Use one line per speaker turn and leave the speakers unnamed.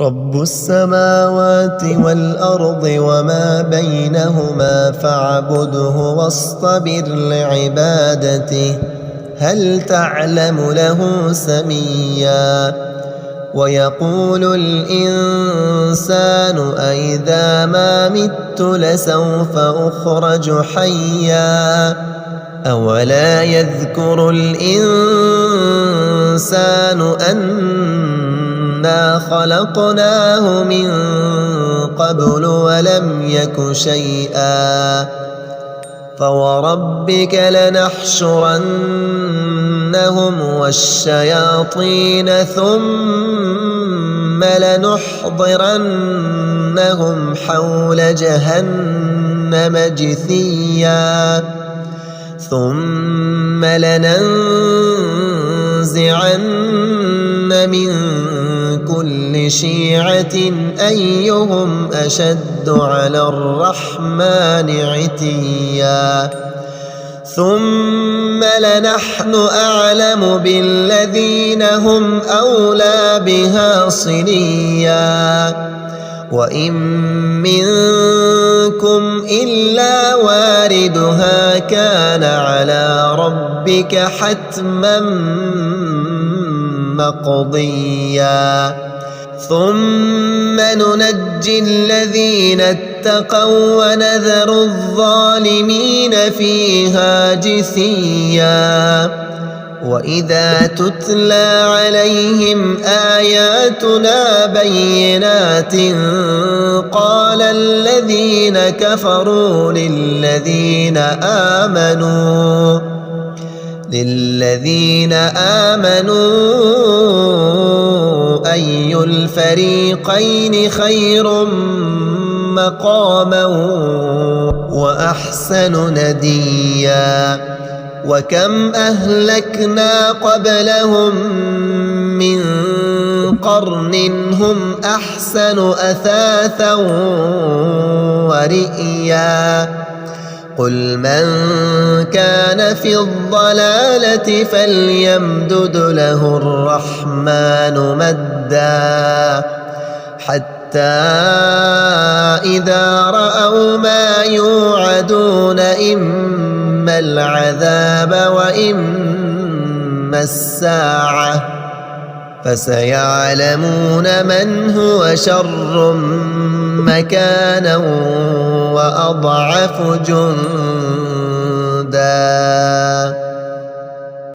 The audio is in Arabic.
رب السماوات والأرض وما بينهما فاعبده واصطبر لعبادته هل تعلم له سميا ويقول الإنسان أإذا ما مت لسوف أخرج حيا أولا يذكر الإنسان أنا خلقناه من قبل ولم يك شيئا فوربك لنحشرنهم والشياطين ثم لنحضرنهم حول جهنم جثيا ثم لننزعن من كل شيعة أيهم أشد على الرحمن عتيا ثم لنحن أعلم بالذين هم أولى بها صليا وإن منكم إلا واردها كان على ربك حتما مقضيا ثم ننجي الذين اتقوا ونذر الظالمين فيها جثيا وإذا تتلى عليهم آياتنا بينات قال الذين كفروا للذين آمنوا أي الفريقين خير مقاما وأحسن نديا وكم أهلكنا قبلهم من قرن هم أحسن أثاثا ورئيا قل من كان في الضلالة فليمدد له الرحمن مدا حتى إذا رأوا ما يوعدون إما العذاب وإما الساعة فسيعلمون من هو شر مكانا وأضعف جندا